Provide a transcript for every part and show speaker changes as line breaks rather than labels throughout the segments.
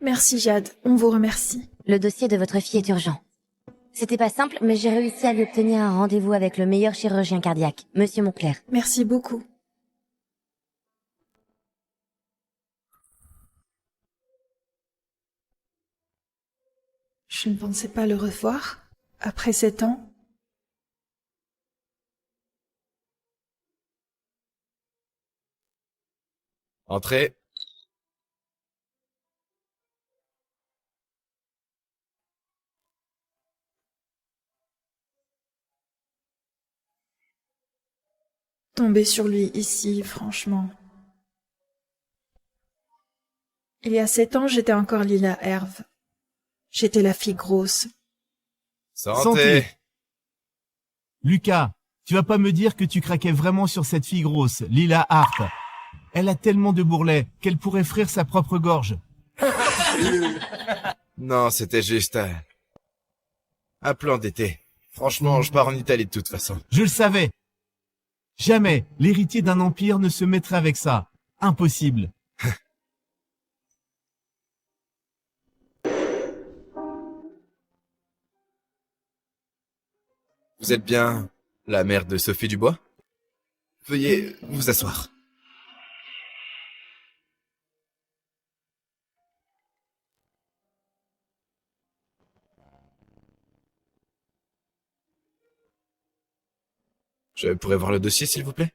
Merci Jade, on vous remercie.
Le dossier de votre fille est urgent. C'était pas simple, mais j'ai réussi à lui obtenir un rendez-vous avec le meilleur chirurgien cardiaque, Monsieur Moncler.
Merci beaucoup. Je ne pensais pas le revoir, après 7 ans.
Entrez.
Tomber sur lui ici, franchement. Il y a 7 ans, j'étais encore Lila Herve. J'étais la fille grosse.
Santé.
Lucas, tu vas pas me dire que tu craquais vraiment sur cette fille grosse, Lila Hart. Elle a tellement de bourrelets qu'elle pourrait frire sa propre gorge.
Non, c'était juste un plan d'été. Franchement, je pars en Italie de toute façon.
Je le savais. Jamais l'héritier d'un empire ne se mettrait avec ça. Impossible.
Vous êtes bien la mère de Sophie Dubois? Veuillez vous asseoir. Je pourrais voir le dossier, s'il vous plaît?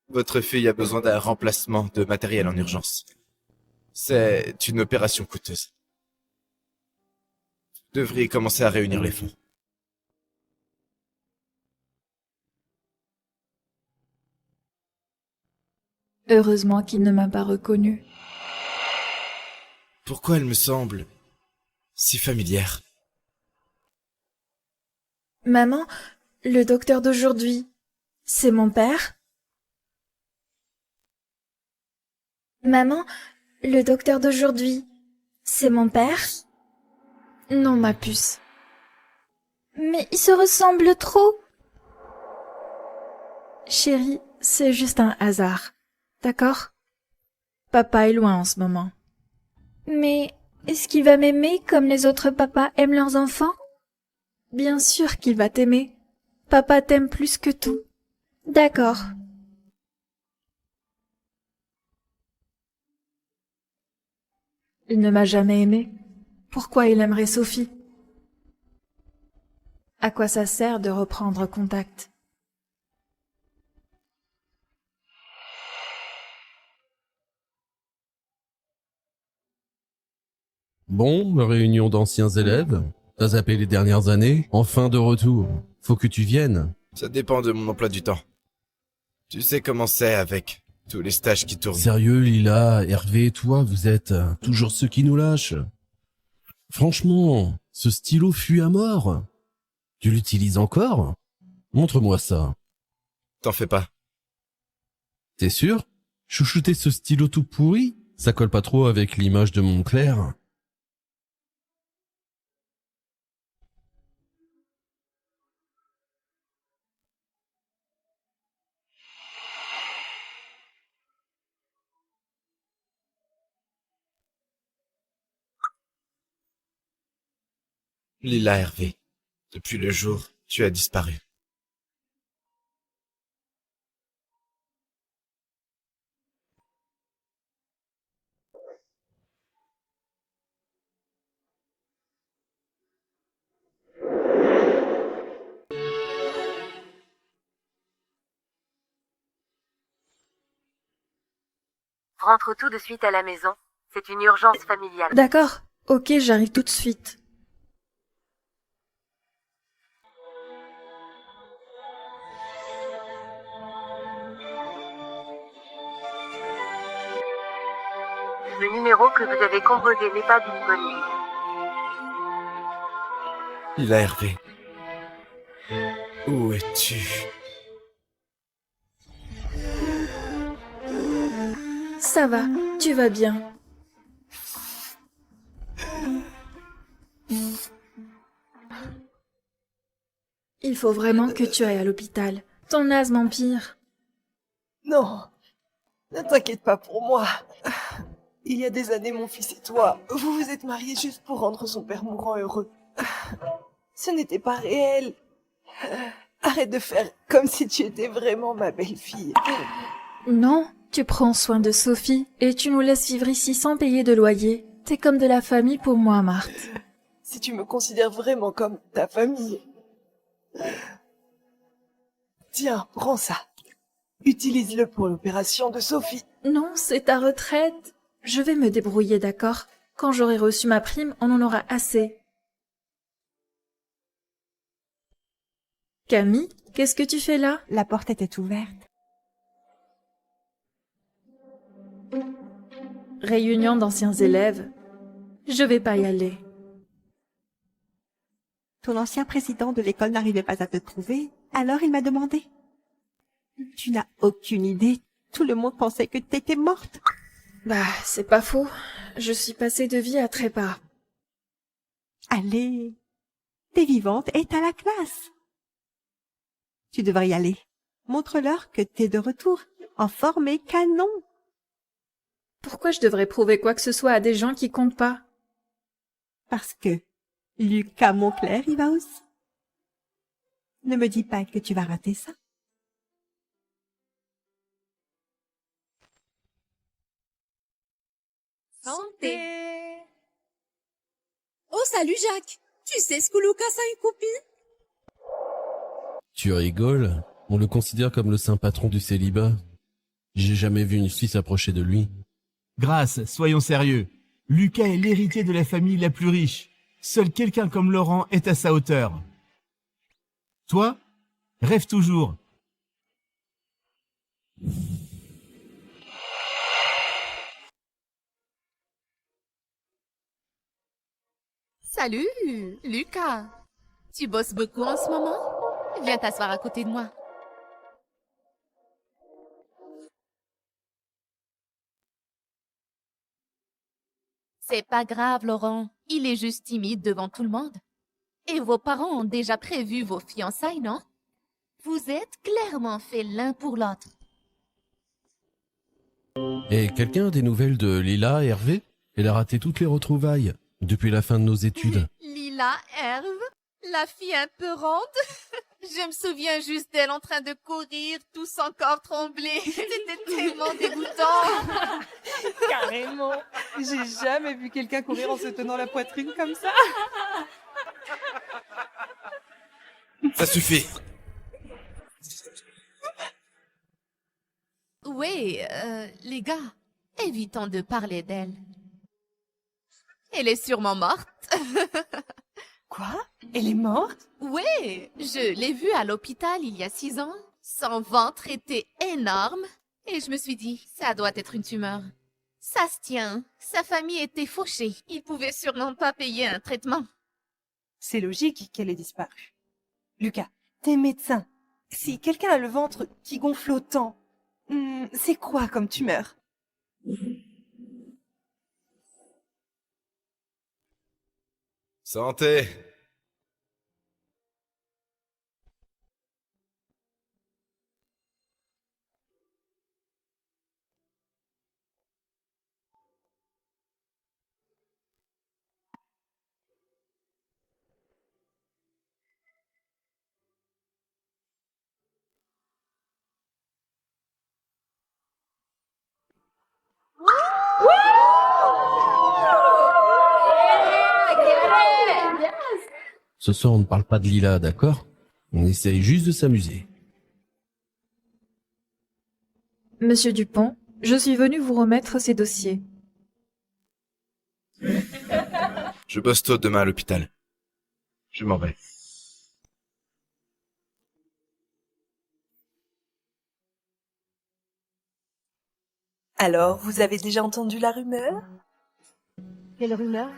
Votre fille a besoin d'un remplacement de matériel en urgence. C'est une opération coûteuse. Vous devriez commencer à réunir les fonds.
Heureusement qu'il ne m'a pas reconnue.
Pourquoi elle me semble si familière?
Maman, le docteur d'aujourd'hui, c'est mon père? Maman, le docteur d'aujourd'hui, c'est mon père? Non, ma puce. Mais ils se ressemblent trop. Chérie, c'est juste un hasard. D'accord? Papa est loin en ce moment. Mais est-ce qu'il va m'aimer comme les autres papas aiment leurs enfants? Bien sûr qu'il va t'aimer. Papa t'aime plus que tout. D'accord. Il ne m'a jamais aimé. Pourquoi il aimerait Sophie? À quoi ça sert de reprendre contact?
Bon, réunion d'anciens élèves. T'as zappé les dernières années. Enfin de retour. Faut que tu viennes.
Ça dépend de mon emploi du temps. Tu sais comment c'est avec tous les stages qui tournent.
Sérieux, Lila, Hervé et toi, vous êtes toujours ceux qui nous lâchent. Franchement, ce stylo fuit à mort. Tu l'utilises encore? Montre-moi ça.
T'en fais pas.
T'es sûr? Chouchouter ce stylo tout pourri? Ça colle pas trop avec l'image de Montclair.
Lila Hervé, depuis le jour, tu as disparu.
Rentre tout de suite à la maison. C'est une urgence familiale.
D'accord. Ok, j'arrive tout de suite.
Le numéro que vous avez composé n'est pas disponible.
Lila Hervé. Où es-tu?
Ça va, tu vas bien. Il faut vraiment que tu ailles à l'hôpital. Ton asthme empire.
Non. Ne t'inquiète pas pour moi. Il y a des années, mon fils et toi, vous vous êtes mariés juste pour rendre son père mourant heureux. Ce n'était pas réel. Arrête de faire comme si tu étais vraiment ma belle-fille.
Non, tu prends soin de Sophie et tu nous laisses vivre ici sans payer de loyer. T'es comme de la famille pour moi, Marthe.
Si tu me considères vraiment comme ta famille. Tiens, prends ça. Utilise-le pour l'opération de Sophie.
Non, c'est ta retraite. Je vais me débrouiller, d'accord? Quand j'aurai reçu ma prime, on en aura assez. Camille, qu'est-ce que tu fais là?
La porte était ouverte.
Réunion d'anciens élèves. Je vais pas y aller.
Ton ancien président de l'école n'arrivait pas à te trouver, alors il m'a demandé. Tu n'as aucune idée. Tout le monde pensait que t'étais morte.
Bah, c'est pas faux. Je suis passée de vie à trépas.
Allez, t'es vivante et t'as la classe. Tu devrais y aller. Montre-leur que t'es de retour, en forme et canon.
Pourquoi je devrais prouver quoi que ce soit à des gens qui comptent pas?
Parce que Lucas Moncler y va aussi. Ne me dis pas que tu vas rater ça.
Santé. Oh, salut Jacques. Tu sais ce que Lucas a une copine?
Tu rigoles? On le considère comme le saint patron du célibat. J'ai jamais vu une fille s'approcher de lui.
Grâce, soyons sérieux. Lucas est l'héritier de la famille la plus riche. Seul quelqu'un comme Laurent est à sa hauteur. Toi, rêve toujours.
Salut, Lucas. Tu bosses beaucoup en ce moment? Viens t'asseoir à côté de moi. C'est pas grave, Laurent. Il est juste timide devant tout le monde. Et vos parents ont déjà prévu vos fiançailles, non? Vous êtes clairement faits l'un pour l'autre.
Et quelqu'un a des nouvelles de Lila et Hervé? Elle a raté toutes les retrouvailles depuis la fin de nos études.
Lila, Herve, la fille un peu ronde. Je me souviens juste d'elle en train de courir, tout son corps tremblé. C'était tellement dégoûtant.
Carrément. J'ai jamais vu quelqu'un courir en se tenant la poitrine comme ça.
Ça suffit.
Oui, les gars, évitons de parler d'elle. Elle est sûrement morte.
Quoi? Elle est morte?
Oui, je l'ai vue à l'hôpital il y a 6 ans. Son ventre était énorme et je me suis dit, ça doit être une tumeur. Ça se tient, sa famille était fauchée. Ils pouvaient sûrement pas payer un traitement.
C'est logique qu'elle ait disparu. Lucas, t'es médecin. Si quelqu'un a le ventre qui gonfle autant, c'est quoi comme tumeur?
Santé.
Ce soir, on ne parle pas de Lila, d'accord? On essaye juste de s'amuser.
Monsieur Dupont, je suis venu vous remettre ces dossiers.
Je bosse tôt demain à l'hôpital. Je m'en vais.
Alors, vous avez déjà entendu la rumeur?
Quelle rumeur?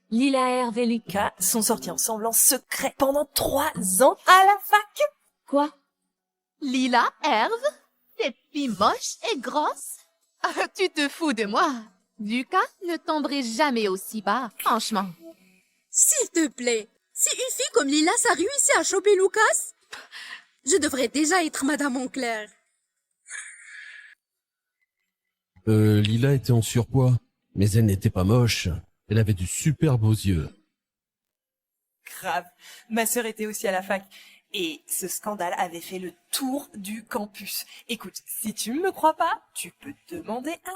Lila, Hervé, Lucas.
Sont sortis ensemble en secret pendant 3 ans à la fac.
Quoi?
Lila, Herve, cette fille moche et grosse. Ah, tu te fous de moi. Lucas ne tomberait jamais aussi bas, franchement.
S'il te plaît, si une fille comme Lila s'est réussi à choper Lucas, je devrais déjà être Madame Moncler.
Lila était en surpoids, mais elle n'était pas moche. Elle avait de super beaux yeux.
Grave. Ma sœur était aussi à la fac. Et ce scandale avait fait le tour du campus. Écoute, si tu ne me crois pas, tu peux demander à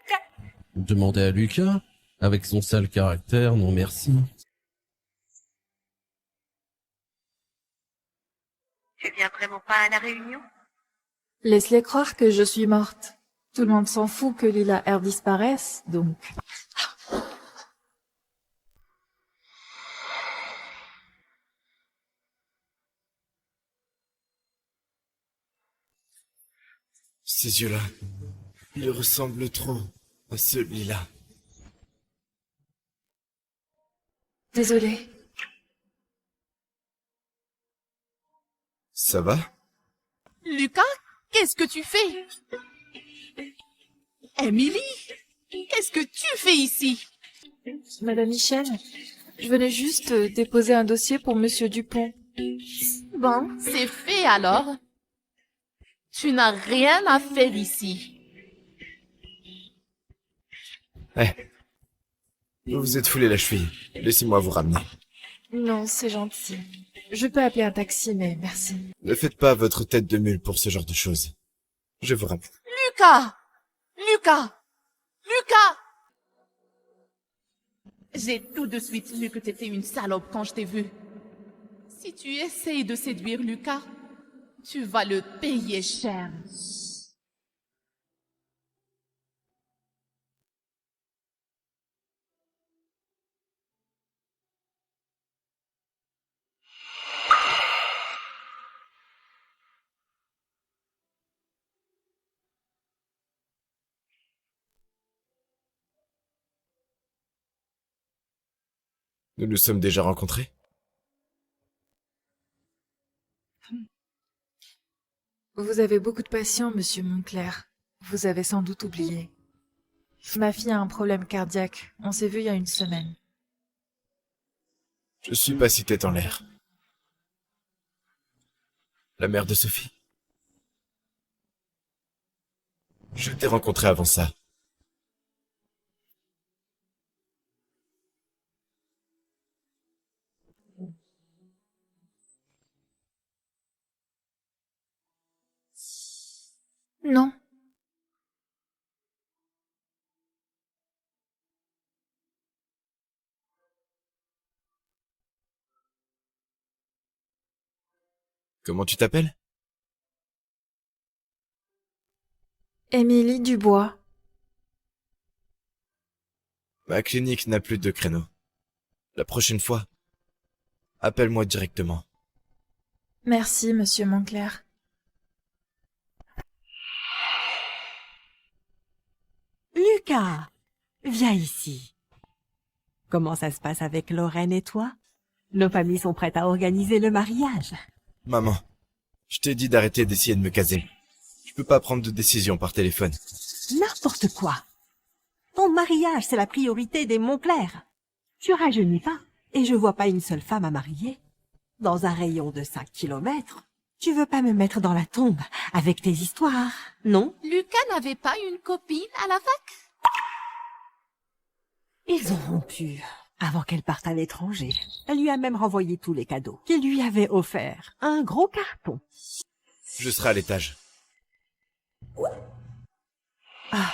Lucas.
Demandez à Lucas. Avec son sale caractère, non merci.
Tu viens vraiment pas à la réunion?
Laisse-les croire que je suis morte. Tout le monde s'en fout que Lila R disparaisse, donc...
Ces yeux-là, ils ressemblent trop à celui-là.
Désolée.
Ça va?
Lucas, qu'est-ce que tu fais? Emily, qu'est-ce que tu fais ici?
Madame Michel, je venais juste déposer un dossier pour Monsieur Dupont.
Bon, c'est fait alors. Tu n'as rien à faire ici.
Vous vous êtes foulé la cheville. Laissez-moi vous ramener.
Non, c'est gentil. Je peux appeler un taxi, mais merci.
Ne faites pas votre tête de mule pour ce genre de choses. Je vous ramène.
Lucas! Lucas! Lucas! J'ai tout de suite vu que t'étais une salope quand je t'ai vu. Si tu essayes de séduire Lucas, tu vas le payer cher.
Nous nous sommes déjà rencontrés?
Vous avez beaucoup de patience, Monsieur Montclair. Vous avez sans doute oublié. Ma fille a un problème cardiaque. On s'est vu il y a une semaine.
Je suis pas si tête en l'air. La mère de Sophie? Je t'ai rencontré avant ça.
Non.
Comment tu t'appelles?
Émilie Dubois.
Ma clinique n'a plus de créneau. La prochaine fois, appelle-moi directement.
Merci, Monsieur Montclair.
Lucas, viens ici. Comment ça se passe avec Lorraine et toi? Nos familles sont prêtes à organiser le mariage.
Maman, je t'ai dit d'arrêter d'essayer de me caser. Je peux pas prendre de décision par téléphone.
N'importe quoi. Ton mariage, c'est la priorité des Montclair. Tu rajeunis pas, et je vois pas une seule femme à marier. Dans un rayon de 5 kilomètres, tu veux pas me mettre dans la tombe avec tes histoires, non?
Lucas n'avait pas une copine à la fac?
Ils ont rompu avant qu'elle parte à l'étranger. Elle lui a même renvoyé tous les cadeaux qu'il lui avait offerts. Un gros carton.
Je serai à l'étage.
Ah.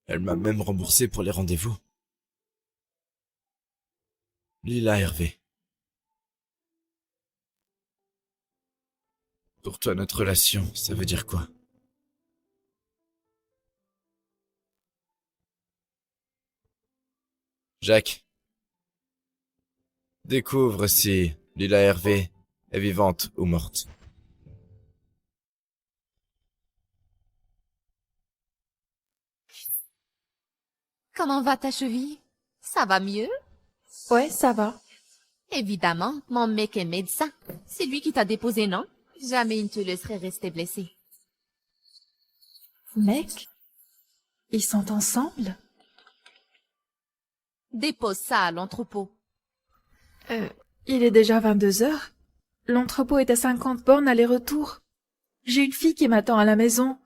Elle m'a même remboursé pour les rendez-vous. Lila Hervé. Pour toi, notre relation, ça veut dire quoi? Jacques. Découvre si Lila Hervé est vivante ou morte.
Comment va ta cheville? Ça va mieux?
Ouais, ça va.
Évidemment, mon mec est médecin. C'est lui qui t'a déposé, non? Jamais il ne te laisserait rester blessé.
Mec? Ils sont ensemble?
Dépose ça à l'entrepôt.
Il est déjà 22 heures. L'entrepôt est à 50 bornes aller-retour. J'ai une fille qui m'attend à la maison.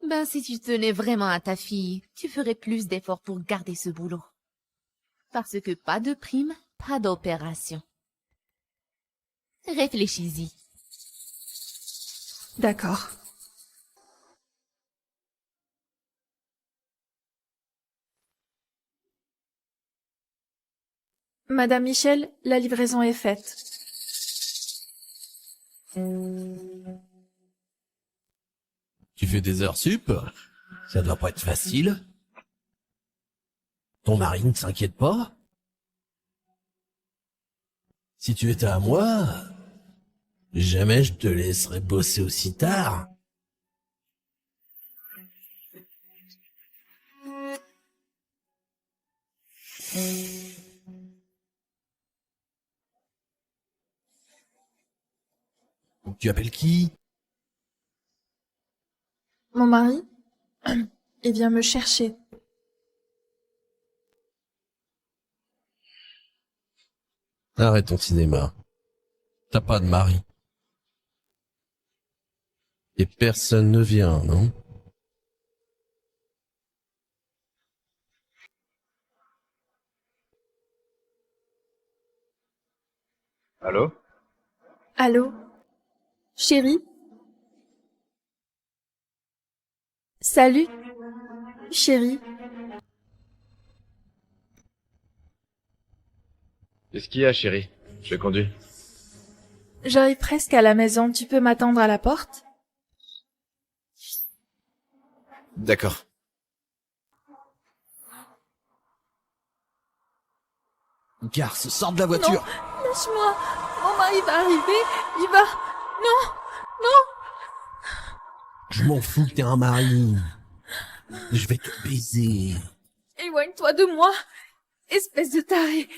Ben, si tu tenais vraiment à ta fille, tu ferais plus d'efforts pour garder ce boulot. Parce que pas de prime, pas d'opération. Réfléchis-y.
D'accord. Madame Michel, la livraison est faite.
Tu fais des heures sup? Ça doit pas être facile. Ton mari ne s'inquiète pas? Si tu étais à moi, jamais je te laisserais bosser aussi tard. Tu appelles qui?
Mon mari, il vient me chercher.
Arrête ton cinéma. T'as pas de mari. Et personne ne vient, non?
Allô?
Allô? Chérie? Salut? Chérie?
Qu'est-ce qu'il y a, chérie? Je conduis.
J'arrive presque à la maison. Tu peux m'attendre à la porte?
D'accord.
Garce, sors de la voiture!
Non, lâche-moi. Mon mari va arriver. Il va... Non, non.
Je m'en fous que t'aies un mari. Je vais te baiser.
Éloigne-toi de moi. Espèce de taré.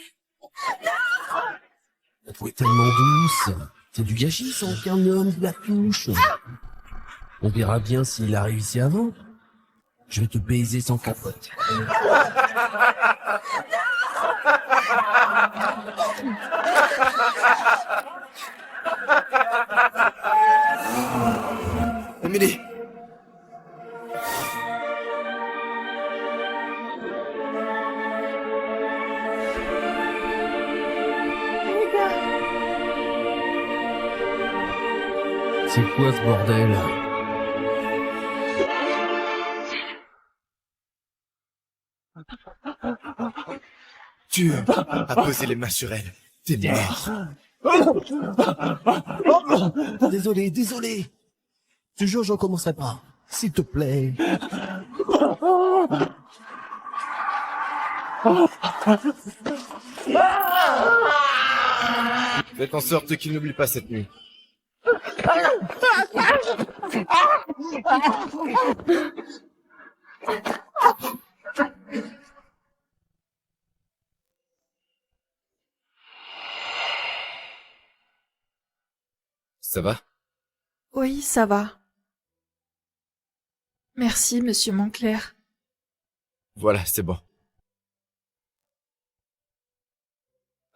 La peau est tellement douce. C'est du gâchis sans qu'un homme la touche. On verra bien s'il a réussi avant. Je vais te baiser sans capote.
Émilie!
C'est quoi ce bordel?
Tu as posé les mains sur elle. T'es mort.
Désolé, désolé. Je te jure, je recommencerai pas. S'il te plaît.
Faites en sorte qu'il n'oublie pas cette nuit. Ça va?
Oui, ça va. Merci, monsieur Montclair.
Voilà, c'est bon.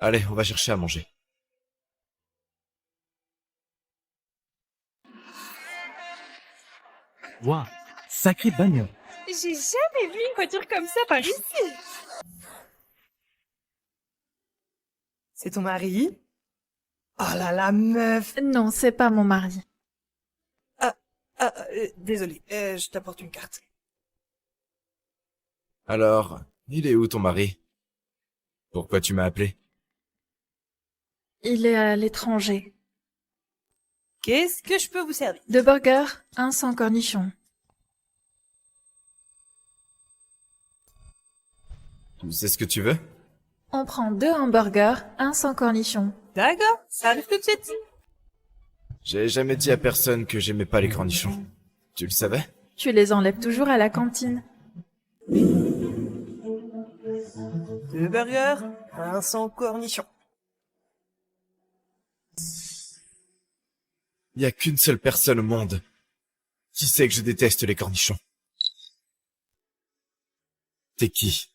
Allez, on va chercher à manger.
Waouh, sacré bagnole.
J'ai jamais vu une voiture comme ça par ici.
C'est ton mari? Oh là là, meuf!
Non, c'est pas mon mari.
Désolé, je t'apporte une carte.
Alors, il est où ton mari? Pourquoi tu m'as appelé?
Il est à l'étranger.
Qu'est-ce que je peux vous servir?
2 burgers, un sans cornichon.
Tu sais ce que tu veux?
On prend 2 hamburgers, un sans cornichon.
D'accord, ça arrive tout de suite.
J'ai jamais dit à personne que j'aimais pas les cornichons. Tu le savais?
Tu les enlèves toujours à la cantine.
2 burgers, un sans cornichon.
Il y a qu'une seule personne au monde qui sait que je déteste les cornichons. T'es qui?